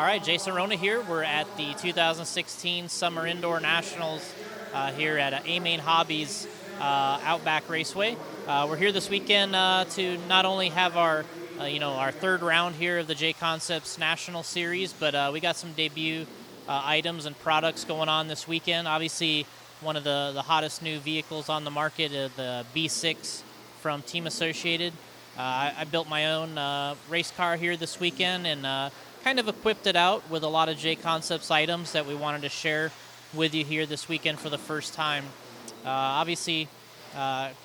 All right, Jason Rona here. We're at the 2016 Summer Indoor Nationals here at A-Main Hobbies Outback Raceway. We're here this weekend to not only have our third round here of the JConcepts National Series, but we got some debut items and products going on this weekend. Obviously, one of the hottest new vehicles on the market, the B6 from Team Associated. I built my own race car here this weekend and kind of equipped it out with a lot of JConcepts items that we wanted to share with you here this weekend for the first time. Obviously,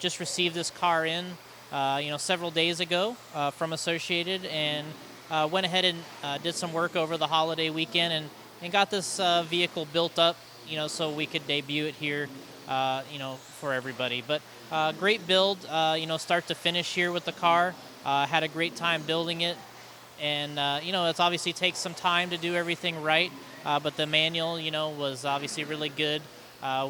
just received this car in, several days ago from Associated, and went ahead and did some work over the holiday weekend and got this vehicle built up, so we could debut it here, for everybody. But great build, start to finish here with the car. Had a great time building it. And, it's obviously takes some time to do everything right, but the manual, was obviously really good.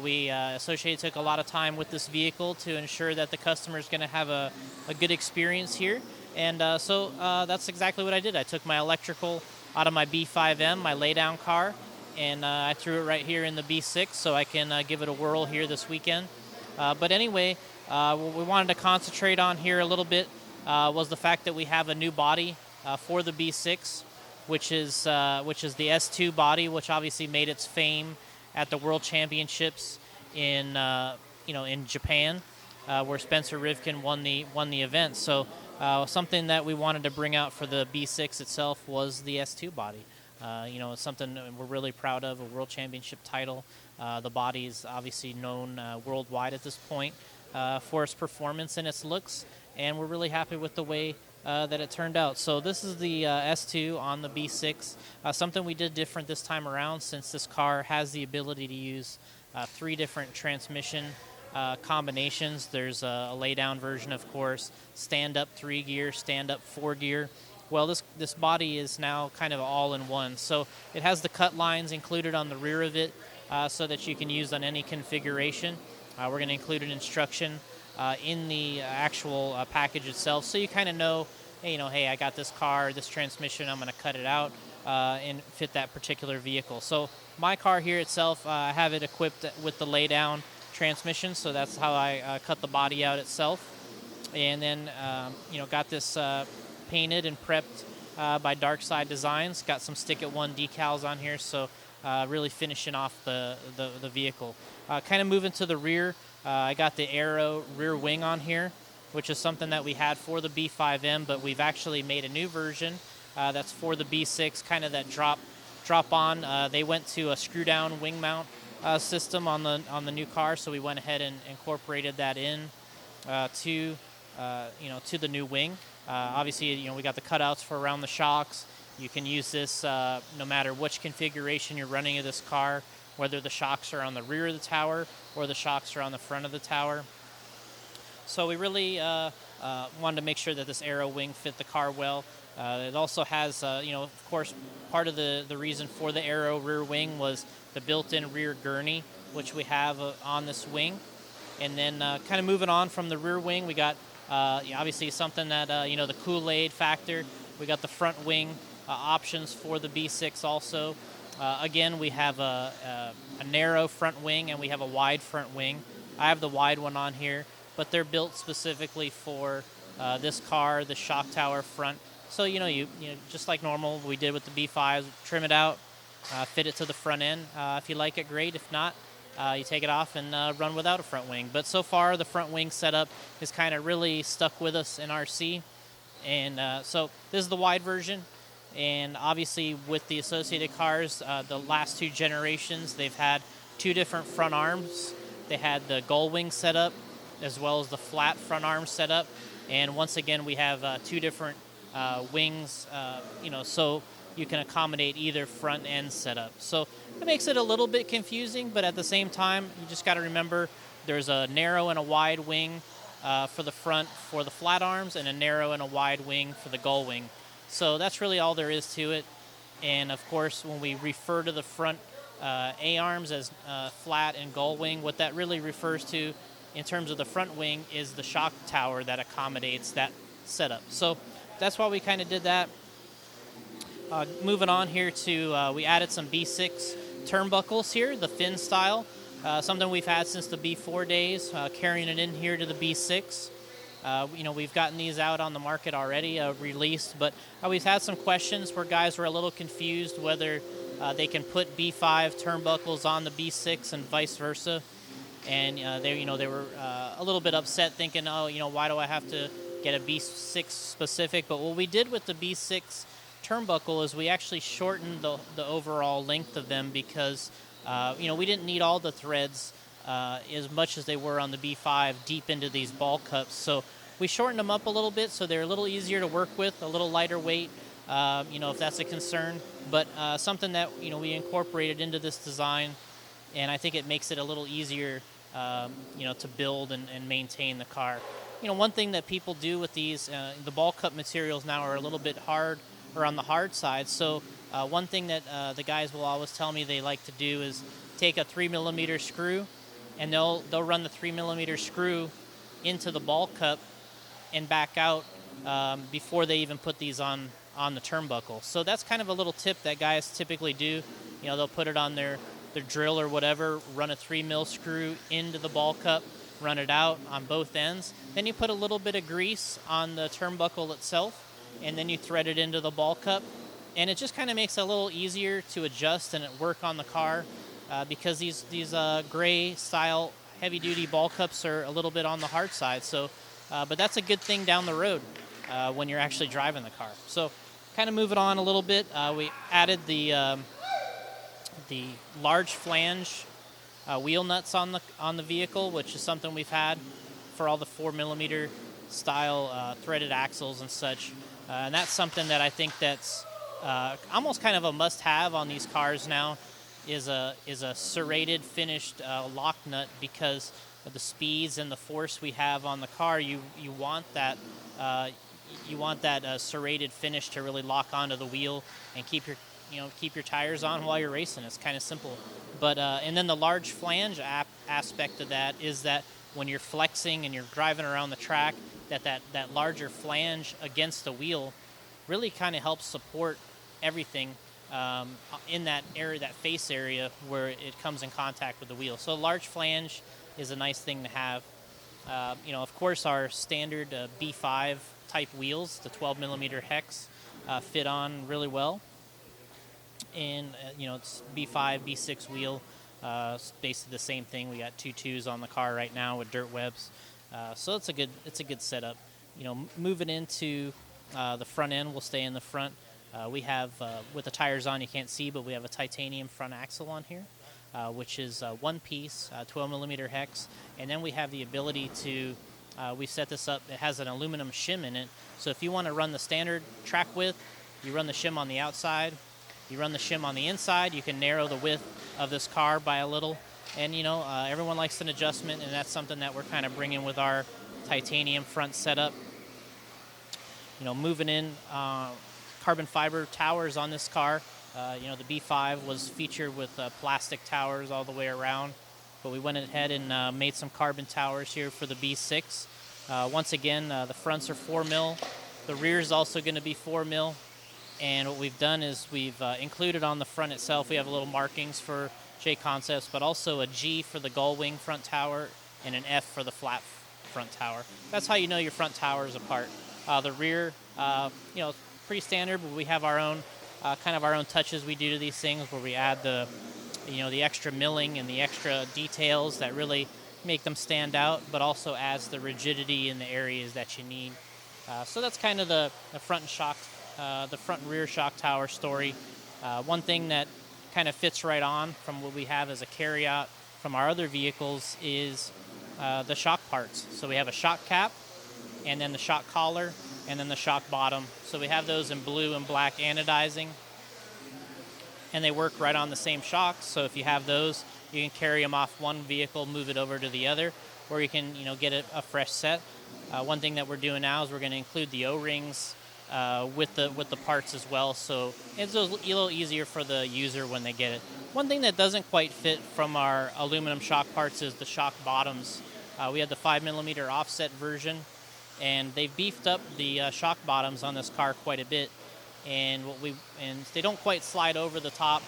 We Associated took a lot of time with this vehicle to ensure that the customer is going to have a good experience here. And so that's exactly what I did. I took my electrical out of my B5M, my laydown car, and I threw it right here in the B6 so I can give it a whirl here this weekend. But anyway, what we wanted to concentrate on here a little bit was the fact that we have a new body for the B6, which is the S2 body, which obviously made its fame at the World Championships in Japan, where Spencer Rivkin won the event. So something that we wanted to bring out for the B6 itself was the S2 body. It's something that we're really proud of, a World Championship title. The body is obviously known worldwide at this point for its performance and its looks, and we're really happy with the way that it turned out. So this is the S2 on the B6. Something we did different this time around, since this car has the ability to use 3 different transmission combinations. There's a laydown version, of course, stand-up 3-gear, stand-up 4-gear. Well, this body is now kind of all in one. So it has the cut lines included on the rear of it so that you can use on any configuration. We're going to include an instruction in the actual package itself, so you kind of know, hey, I got this car, this transmission, I'm going to cut it out and fit that particular vehicle. So my car here itself, I have it equipped with the laydown transmission, so that's how I cut the body out itself. And then, got this painted and prepped by Dark Side Designs. Got some Stick It One decals on here, so really finishing off the vehicle. Kind of moving to the rear, I got the Aero rear wing on here, which is something that we had for the B5M, but we've actually made a new version that's for the B6, kind of that drop on. They went to a screw down wing mount system on the new car, so we went ahead and incorporated that in to the new wing. Obviously, we got the cutouts for around the shocks. You can use this no matter which configuration you're running of this car, whether the shocks are on the rear of the tower or the shocks are on the front of the tower. So we really wanted to make sure that this Aero wing fit the car well. It also has, of course, part of the reason for the Aero rear wing was the built-in rear gurney, which we have on this wing. And then kind of moving on from the rear wing, we got obviously something that, the Kool-Aid factor. We got the front wing options for the B6 also. Again, we have a narrow front wing and we have a wide front wing. I have the wide one on here, but they're built specifically for this car, the shock tower front. So, you just like normal, we did with the B5s, trim it out, fit it to the front end. If you like it, great. If not, you take it off and run without a front wing. But so far, the front wing setup is kind of really stuck with us in RC. And so this is the wide version. And obviously with the Associated cars, the last 2 generations, they've had 2 different front arms. They had the gull wing setup as well as the flat front arm setup. And once again, we have 2 different wings, so you can accommodate either front end setup. So it makes it a little bit confusing, but at the same time, you just got to remember there's a narrow and a wide wing for the front for the flat arms and a narrow and a wide wing for the gull wing. So that's really all there is to it. And of course, when we refer to the front A-arms as flat and gull wing, what that really refers to in terms of the front wing is the shock tower that accommodates that setup. So that's why we kind of did that. Moving on here to, we added some B6 turnbuckles here, the fin style. Something we've had since the B4 days, carrying it in here to the B6. We've gotten these out on the market already, released, but we've had some questions where guys were a little confused whether they can put B5 turnbuckles on the B6 and vice versa. And they were a little bit upset, thinking, oh, why do I have to get a B6 specific? But what we did with the B6 turnbuckle is we actually shortened the overall length of them because we didn't need all the threads as much as they were on the B5 deep into these ball cups. So we shortened them up a little bit so they're a little easier to work with, a little lighter weight, if that's a concern. But something that we incorporated into this design, and I think it makes it a little easier to build and maintain the car. One thing that people do with these, the ball cup materials now are a little bit hard or on the hard side. So one thing that the guys will always tell me they like to do is take a 3mm screw, and they'll run the 3mm screw into the ball cup and back out before they even put these on the turnbuckle. So that's kind of a little tip that guys typically do. They'll put it on their drill or whatever, run a 3mm screw into the ball cup, run it out on both ends. Then you put a little bit of grease on the turnbuckle itself, and then you thread it into the ball cup. And it just kind of makes it a little easier to adjust and work on the car because these gray style heavy duty ball cups are a little bit on the hard side. So, but that's a good thing down the road when you're actually driving the car. So kind of moving on a little bit, we added the large flange wheel nuts on the vehicle, which is something we've had for all the 4mm style threaded axles and such. And that's something that I think that's almost kind of a must-have on these cars now, is a serrated finished lock nut, because of the speeds and the force we have on the car. You want that serrated finish to really lock onto the wheel and keep your tires on while you're racing. It's kind of simple. But and then the large flange aspect of that is that when you're flexing and you're driving around the track, that larger flange against the wheel really kind of helps support everything in that area, that face area where it comes in contact with the wheel. So a large flange is a nice thing to have. Of course, our standard B5 type wheels, the 12mm hex, fit on really well. And it's B5, B6 wheel. It's basically the same thing. We got 2.2s on the car right now with dirt webs. So it's a good setup. Moving into the front end, we'll stay in the front. We have, with the tires on, you can't see, but we have a titanium front axle on here, which is one piece, 12mm hex. And then we have the ability to, we set this up, it has an aluminum shim in it. So if you want to run the standard track width, you run the shim on the outside. You run the shim on the inside. You can narrow the width of this car by a little. And, everyone likes an adjustment, and that's something that we're kind of bringing with our titanium front setup. Moving in, carbon fiber towers on this car. The B5 was featured with plastic towers all the way around, but we went ahead and made some carbon towers here for the B6. Once again, the fronts are 4mm. The rear is also going to be 4mm. And what we've done is we've included on the front itself, we have a little markings for JConcepts, but also a G for the gull wing front tower and an F for the flat front tower. That's how you know your front tower is apart. The rear, pretty standard, but we have our own kind of our own touches we do to these things, where we add the extra milling and the extra details that really make them stand out, but also adds the rigidity in the areas that you need. So that's kind of the front and rear shock tower story. One thing that kind of fits right on from what we have as a carryout from our other vehicles is the shock parts. So we have a shock cap, and then the shock collar, and then the shock bottom. So we have those in blue and black anodizing, and they work right on the same shocks. So if you have those, you can carry them off one vehicle, move it over to the other, or you can get a fresh set. One thing that we're doing now is we're going to include the O-rings with the parts as well, so it's a little easier for the user when they get it. One thing that doesn't quite fit from our aluminum shock parts is the shock bottoms. We had the 5mm offset version, and they've beefed up the shock bottoms on this car quite a bit. and they don't quite slide over the top.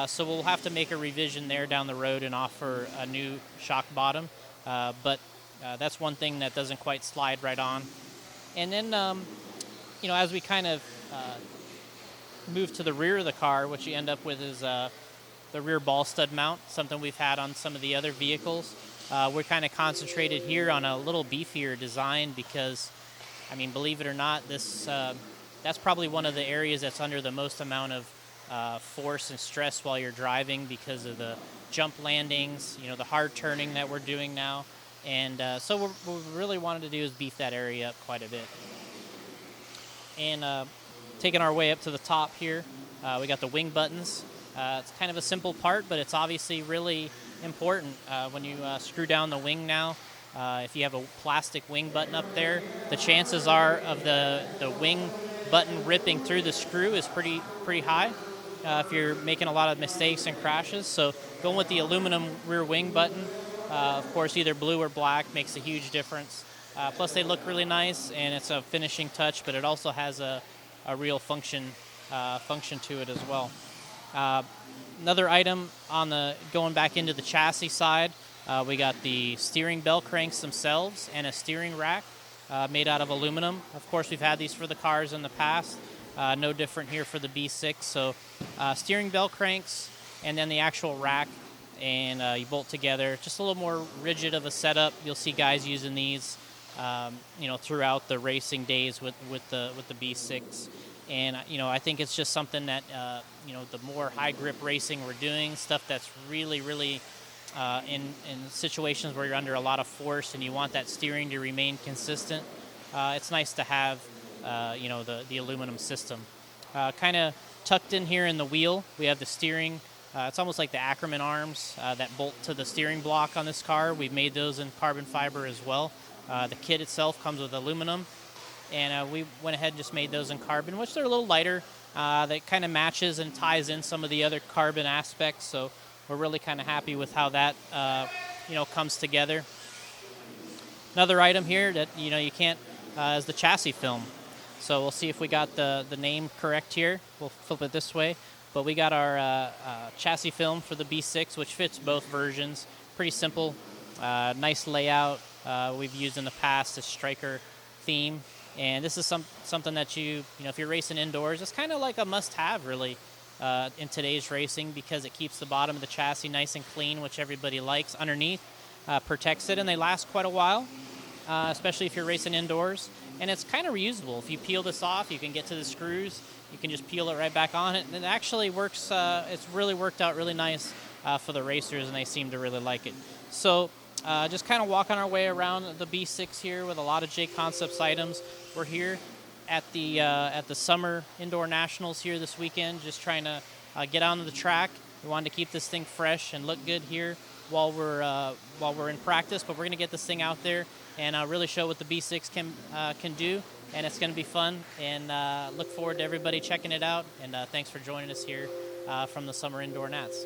So we'll have to make a revision there down the road and offer a new shock bottom. But that's one thing that doesn't quite slide right on. And then, as we kind of move to the rear of the car, what you end up with is the rear ball stud mount, something we've had on some of the other vehicles. We're kind of concentrated here on a little beefier design because, believe it or not, that's probably one of the areas that's under the most amount of force and stress while you're driving because of the jump landings, the hard turning that we're doing now. And so what we really wanted to do is beef that area up quite a bit. And taking our way up to the top here, we got the wing buttons. It's kind of a simple part, but it's obviously really important when you screw down the wing now. If you have a plastic wing button up there, the chances are of the wing button ripping through the screw is pretty high if you're making a lot of mistakes and crashes. So going with the aluminum rear wing button, of course, either blue or black makes a huge difference. Plus, they look really nice, and it's a finishing touch, but it also has a real function to it as well. Another item on going back into the chassis side, we got the steering bell cranks themselves and a steering rack made out of aluminum. Of course, we've had these for the cars in the past. No different here for the B6. So steering bell cranks and then the actual rack, and you bolt together. Just a little more rigid of a setup. You'll see guys using these, throughout the racing days with the B6. And I think it's just something that the more high grip racing we're doing, stuff that's really in situations where you're under a lot of force and you want that steering to remain consistent, it's nice to have the aluminum system. Kind of tucked in here in the wheel, we have the steering. It's almost like the Ackerman arms that bolt to the steering block on this car. We've made those in carbon fiber as well. The kit itself comes with aluminum, and we went ahead and just made those in carbon, which they're a little lighter. That kind of matches and ties in some of the other carbon aspects, so we're really kind of happy with how that comes together. Another item here that you can't is the chassis film. So we'll see if we got the name correct here. We'll flip it this way. But we got our chassis film for the B6, which fits both versions. Pretty simple, nice layout. We've used in the past a striker theme. And this is something that if you're racing indoors, it's kind of like a must-have, really, in today's racing, because it keeps the bottom of the chassis nice and clean, which everybody likes. Underneath, protects it, and they last quite a while, especially if you're racing indoors. And it's kind of reusable. If you peel this off, you can get to the screws. You can just peel it right back on it. And it actually works. It's really worked out really nice for the racers, and they seem to really like it. So just kind of walking our way around the B6 here with a lot of JConcepts items. We're here at the Summer Indoor Nationals here this weekend, just trying to get onto the track. We wanted to keep this thing fresh and look good here while we're in practice, but we're going to get this thing out there and really show what the B6 can do, and it's going to be fun, and look forward to everybody checking it out, and thanks for joining us here from the Summer Indoor Nats.